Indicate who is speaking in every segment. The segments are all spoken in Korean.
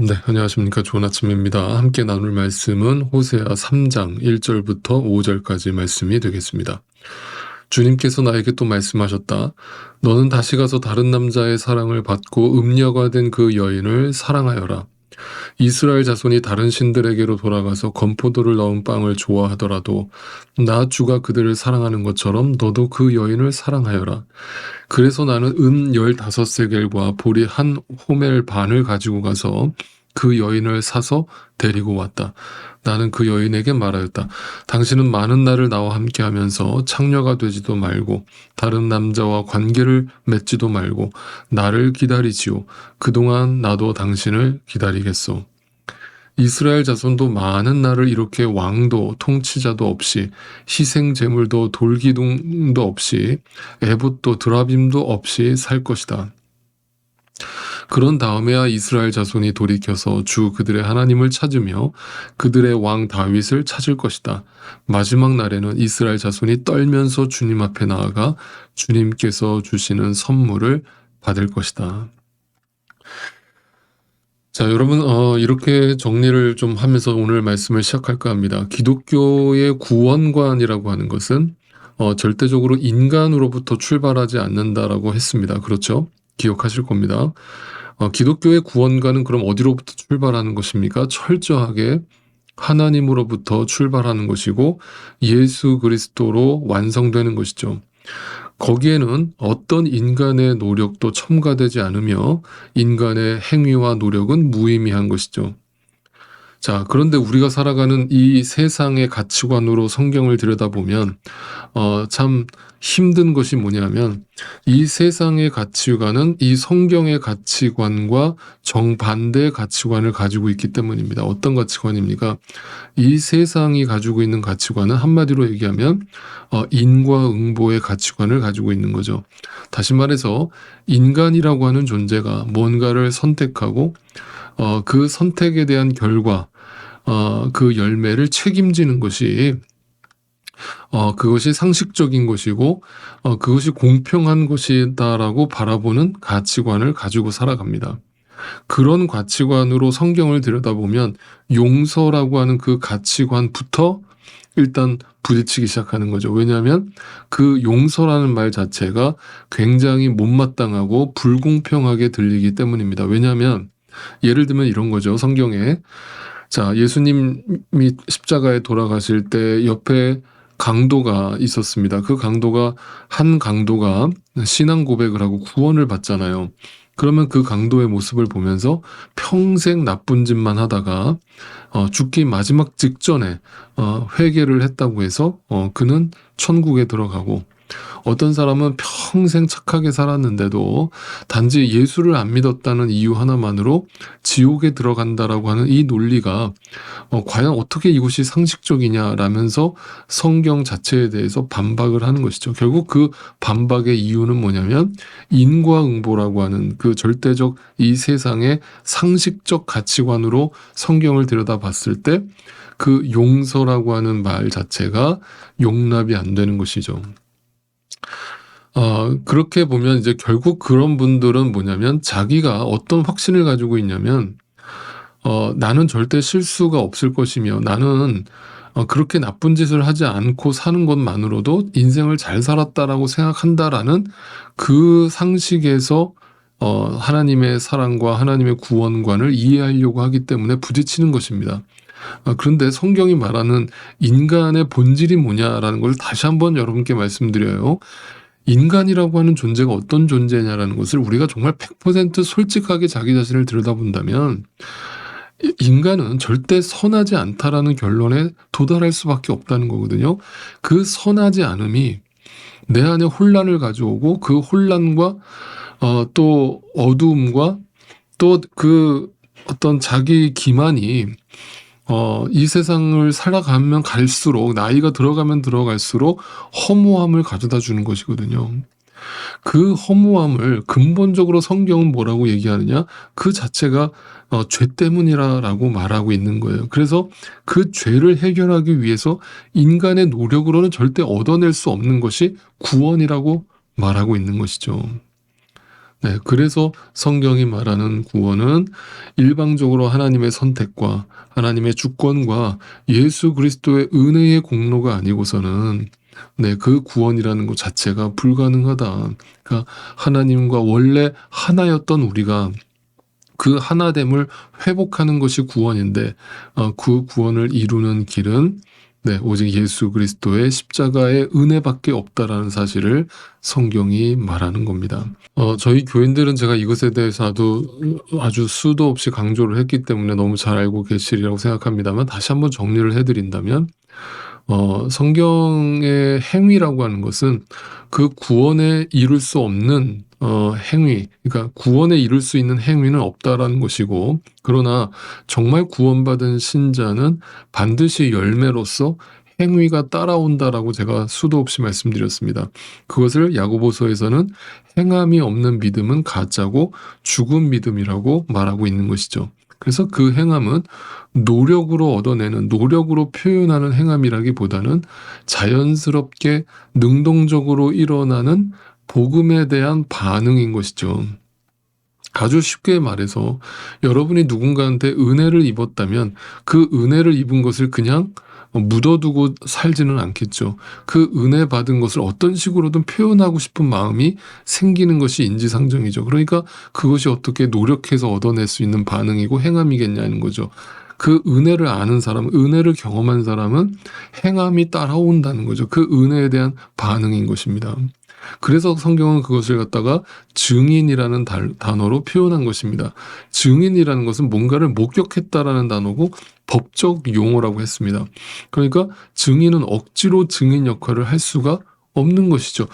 Speaker 1: 네, 안녕하십니까. 좋은 아침입니다. 함께 나눌 말씀은 호세아 3장 1절부터 5절까지 말씀이 되겠습니다. 주님께서 나에게 또 말씀하셨다. 너는 다시 가서 다른 남자의 사랑을 받고 음녀가 된 그 여인을 사랑하여라. 이스라엘 자손이 다른 신들에게로 돌아가서 건포도를 넣은 빵을 좋아하더라도 나 주가 그들을 사랑하는 것처럼 너도 그 여인을 사랑하여라. 그래서 나는 은 15세겔과 보리 한 호멜 반을 가지고 가서 그 여인을 사서 데리고 왔다. 나는 그 여인에게 말하였다. 당신은 많은 날을 나와 함께하면서 창녀가 되지도 말고 다른 남자와 관계를 맺지도 말고 나를 기다리지요. 그동안 나도 당신을 기다리겠소. 이스라엘 자손도 많은 날을 이렇게 왕도 통치자도 없이 희생 제물도 돌기둥도 없이 에봇도 드라빔도 없이 살 것이다. 그런 다음에야 이스라엘 자손이 돌이켜서 주 그들의 하나님을 찾으며 그들의 왕 다윗을 찾을 것이다. 마지막 날에는 이스라엘 자손이 떨면서 주님 앞에 나아가 주님께서 주시는 선물을 받을 것이다. 자, 여러분, 이렇게 정리를 좀 하면서 오늘 말씀을 시작할까 합니다. 기독교의 구원관이라고 하는 것은 절대적으로 인간으로부터 출발하지 않는다라고 했습니다. 그렇죠? 기억하실 겁니다. 기독교의 구원관은 그럼 어디로부터 출발하는 것입니까? 철저하게 하나님으로부터 출발하는 것이고 예수 그리스도로 완성되는 것이죠. 거기에는 어떤 인간의 노력도 첨가되지 않으며 인간의 행위와 노력은 무의미한 것이죠. 자, 그런데 우리가 살아가는 이 세상의 가치관으로 성경을 들여다보면 참 힘든 것이 뭐냐면 이 세상의 가치관은 이 성경의 가치관과 정반대의 가치관을 가지고 있기 때문입니다. 어떤 가치관입니까? 이 세상이 가지고 있는 가치관은 한마디로 얘기하면 인과응보의 가치관을 가지고 있는 거죠. 다시 말해서 인간이라고 하는 존재가 뭔가를 선택하고 그 선택에 대한 결과, 그 열매를 책임지는 것이 그것이 상식적인 것이고 그것이 공평한 것이다라고 바라보는 가치관을 가지고 살아갑니다. 그런 가치관으로 성경을 들여다보면 용서라고 하는 그 가치관부터 일단 부딪히기 시작하는 거죠. 왜냐하면 그 용서라는 말 자체가 굉장히 못마땅하고 불공평하게 들리기 때문입니다. 왜냐하면 예를 들면 이런 거죠. 성경에 자, 예수님이 십자가에 돌아가실 때 옆에 강도가 있었습니다. 그 강도가 한 강도가 신앙 고백을 하고 구원을 받잖아요. 그러면 그 강도의 모습을 보면서 평생 나쁜 짓만 하다가 죽기 마지막 직전에 회개를 했다고 해서 그는 천국에 들어가고, 어떤 사람은 평생 착하게 살았는데도 단지 예수를 안 믿었다는 이유 하나만으로 지옥에 들어간다라고 하는 이 논리가 과연 어떻게 이것이 상식적이냐라면서 성경 자체에 대해서 반박을 하는 것이죠. 결국 그 반박의 이유는 뭐냐면 인과응보라고 하는 그 절대적 이 세상의 상식적 가치관으로 성경을 들여다봤을 때 그 용서라고 하는 말 자체가 용납이 안 되는 것이죠. 그렇게 보면 이제 결국 그런 분들은 뭐냐면 자기가 어떤 확신을 가지고 있냐면 나는 절대 실수가 없을 것이며 나는 그렇게 나쁜 짓을 하지 않고 사는 것만으로도 인생을 잘 살았다라고 생각한다라는 그 상식에서 하나님의 사랑과 하나님의 구원관을 이해하려고 하기 때문에 부딪히는 것입니다. 그런데 성경이 말하는 인간의 본질이 뭐냐라는 걸 다시 한번 여러분께 말씀드려요. 인간이라고 하는 존재가 어떤 존재냐라는 것을 우리가 정말 100% 솔직하게 자기 자신을 들여다본다면 인간은 절대 선하지 않다라는 결론에 도달할 수밖에 없다는 거거든요. 그 선하지 않음이 내 안에 혼란을 가져오고 그 혼란과 또 어두움과 또 그 어떤 자기 기만이 이 세상을 살아가면 갈수록 나이가 들어가면 들어갈수록 허무함을 가져다 주는 것이거든요. 그 허무함을 근본적으로 성경은 뭐라고 얘기하느냐? 그 자체가 죄 때문이라고 말하고 있는 거예요. 그래서 그 죄를 해결하기 위해서 인간의 노력으로는 절대 얻어낼 수 없는 것이 구원이라고 말하고 있는 것이죠. 네, 그래서 성경이 말하는 구원은 일방적으로 하나님의 선택과 하나님의 주권과 예수 그리스도의 은혜의 공로가 아니고서는 네, 그 구원이라는 것 자체가 불가능하다. 그러니까 하나님과 원래 하나였던 우리가 그 하나됨을 회복하는 것이 구원인데 그 구원을 이루는 길은 네, 오직 예수 그리스도의 십자가의 은혜밖에 없다라는 사실을 성경이 말하는 겁니다. 저희 교인들은 제가 이것에 대해서 아주 수도 없이 강조를 했기 때문에 너무 잘 알고 계시리라고 생각합니다만, 다시 한번 정리를 해드린다면 성경의 행위라고 하는 것은 그 구원에 이룰 수 없는 행위, 그러니까 구원에 이룰 수 있는 행위는 없다라는 것이고, 그러나 정말 구원받은 신자는 반드시 열매로서 행위가 따라온다라고 제가 수도 없이 말씀드렸습니다. 그것을 야고보서에서는 행함이 없는 믿음은 가짜고 죽은 믿음이라고 말하고 있는 것이죠. 그래서 그 행함은 노력으로 얻어내는, 노력으로 표현하는 행함이라기보다는 자연스럽게 능동적으로 일어나는 복음에 대한 반응인 것이죠. 아주 쉽게 말해서 여러분이 누군가한테 은혜를 입었다면 그 은혜를 입은 것을 그냥 묻어두고 살지는 않겠죠. 그 은혜 받은 것을 어떤 식으로든 표현하고 싶은 마음이 생기는 것이 인지상정이죠. 그러니까 그것이 어떻게 노력해서 얻어낼 수 있는 반응이고 행함이겠냐는 거죠. 그 은혜를 아는 사람, 은혜를 경험한 사람은 행함이 따라온다는 거죠. 그 은혜에 대한 반응인 것입니다. 그래서 성경은 그것을 갖다가 증인이라는 단어로 표현한 것입니다. 증인이라는 것은 뭔가를 목격했다라는 단어고 법적 용어라고 했습니다. 그러니까 증인은 억지로 증인 역할을 할 수가 없는 것이죠.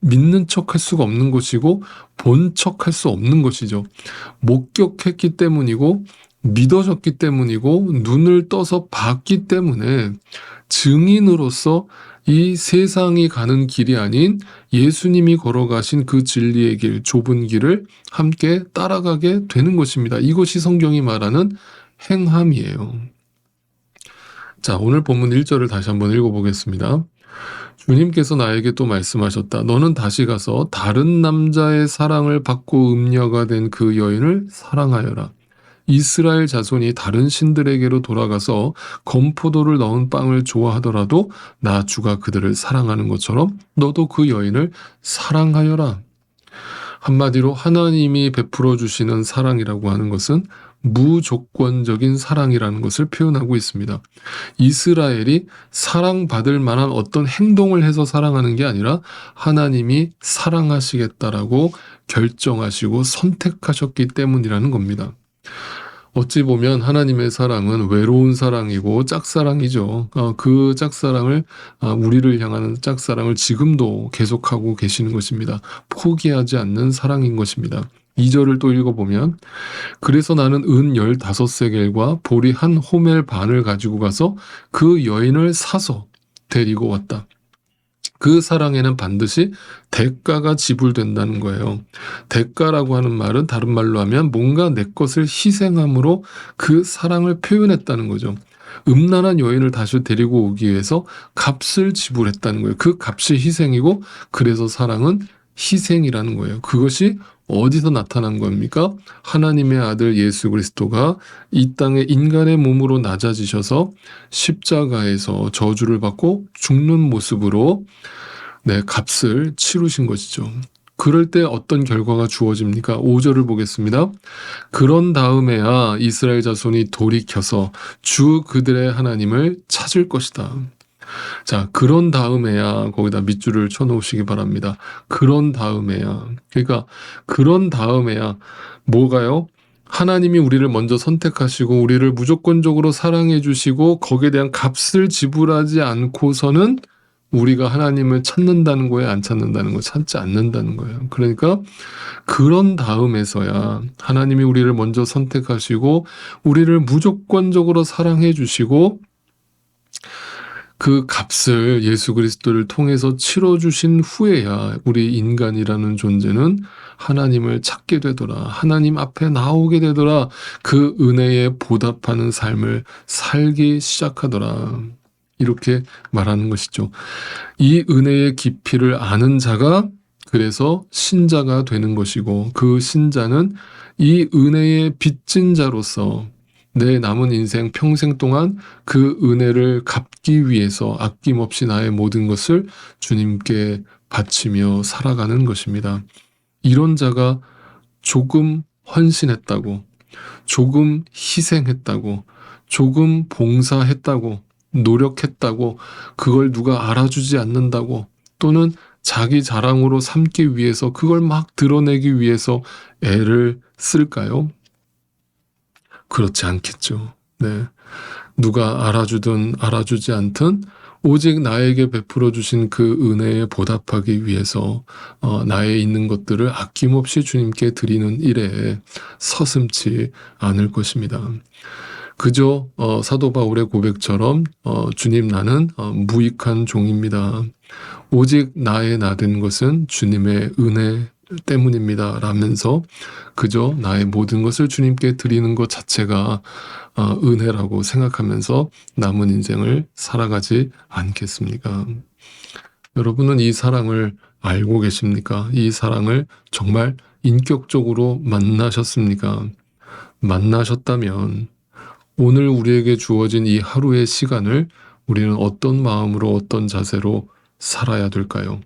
Speaker 1: 믿는 척 할 수가 없는 것이고 본 척 할 수 없는 것이죠. 목격했기 때문이고 믿어졌기 때문이고 눈을 떠서 봤기 때문에 증인으로서 이 세상이 가는 길이 아닌 예수님이 걸어가신 그 진리의 길, 좁은 길을 함께 따라가게 되는 것입니다. 이것이 성경이 말하는 행함이에요. 자, 오늘 본문 1절을 다시 한번 읽어보겠습니다. 주님께서 나에게 또 말씀하셨다. 너는 다시 가서 다른 남자의 사랑을 받고 음녀가 된 그 여인을 사랑하여라. 이스라엘 자손이 다른 신들에게로 돌아가서 건포도를 넣은 빵을 좋아하더라도 나 주가 그들을 사랑하는 것처럼 너도 그 여인을 사랑하여라. 한마디로 하나님이 베풀어 주시는 사랑이라고 하는 것은 무조건적인 사랑이라는 것을 표현하고 있습니다. 이스라엘이 사랑받을 만한 어떤 행동을 해서 사랑하는 게 아니라 하나님이 사랑하시겠다라고 결정하시고 선택하셨기 때문이라는 겁니다. 어찌 보면 하나님의 사랑은 외로운 사랑이고 짝사랑이죠. 그 짝사랑을, 우리를 향하는 짝사랑을 지금도 계속하고 계시는 것입니다. 포기하지 않는 사랑인 것입니다. 2절을 또 읽어보면 그래서 나는 은 15세겔과 보리 한 호멜 반을 가지고 가서 그 여인을 사서 데리고 왔다. 그 사랑에는 반드시 대가가 지불된다는 거예요. 대가라고 하는 말은 다른 말로 하면 뭔가 내 것을 희생함으로 그 사랑을 표현했다는 거죠. 음란한 여인을 다시 데리고 오기 위해서 값을 지불했다는 거예요. 그 값이 희생이고 그래서 사랑은 희생이라는 거예요. 그것이 어디서 나타난 겁니까? 하나님의 아들 예수 그리스도가 이 땅에 인간의 몸으로 낮아지셔서 십자가에서 저주를 받고 죽는 모습으로 값을 치르신 것이죠. 그럴 때 어떤 결과가 주어집니까? 5절을 보겠습니다. 그런 다음에야 이스라엘 자손이 돌이켜서 주 그들의 하나님을 찾을 것이다. 자, 그런 다음에야 거기다 밑줄을 쳐놓으시기 바랍니다. 그런 다음에야. 그러니까 그런 다음에야 뭐가요? 하나님이 우리를 먼저 선택하시고 우리를 무조건적으로 사랑해 주시고 거기에 대한 값을 지불하지 않고서는 우리가 하나님을 찾는다는 거예요? 안 찾는다는 거예요? 찾지 않는다는 거예요. 그러니까 그런 다음에서야 하나님이 우리를 먼저 선택하시고 우리를 무조건적으로 사랑해 주시고 그 값을 예수 그리스도를 통해서 치러주신 후에야 우리 인간이라는 존재는 하나님을 찾게 되더라. 하나님 앞에 나오게 되더라. 그 은혜에 보답하는 삶을 살기 시작하더라. 이렇게 말하는 것이죠. 이 은혜의 깊이를 아는 자가 그래서 신자가 되는 것이고, 그 신자는 이 은혜의 빚진 자로서 내 남은 인생 평생 동안 그 은혜를 갚기 위해서 아낌없이 나의 모든 것을 주님께 바치며 살아가는 것입니다. 이런 자가 조금 헌신했다고, 조금 희생했다고, 조금 봉사했다고, 노력했다고, 그걸 누가 알아주지 않는다고, 또는 자기 자랑으로 삼기 위해서, 그걸 막 드러내기 위해서 애를 쓸까요? 그렇지 않겠죠. 네. 누가 알아주든 알아주지 않든 오직 나에게 베풀어 주신 그 은혜에 보답하기 위해서 나의 있는 것들을 아낌없이 주님께 드리는 일에 서슴지 않을 것입니다. 그저 사도 바울의 고백처럼 주님, 나는 무익한 종입니다. 오직 나의 나된 것은 주님의 은혜 때문입니다 라면서 그저 나의 모든 것을 주님께 드리는 것 자체가 은혜라고 생각하면서 남은 인생을 살아가지 않겠습니까? 여러분은 이 사랑을 알고 계십니까? 이 사랑을 정말 인격적으로 만나셨습니까? 만나셨다면 오늘 우리에게 주어진 이 하루의 시간을 우리는 어떤 마음으로, 어떤 자세로 살아야 될까요?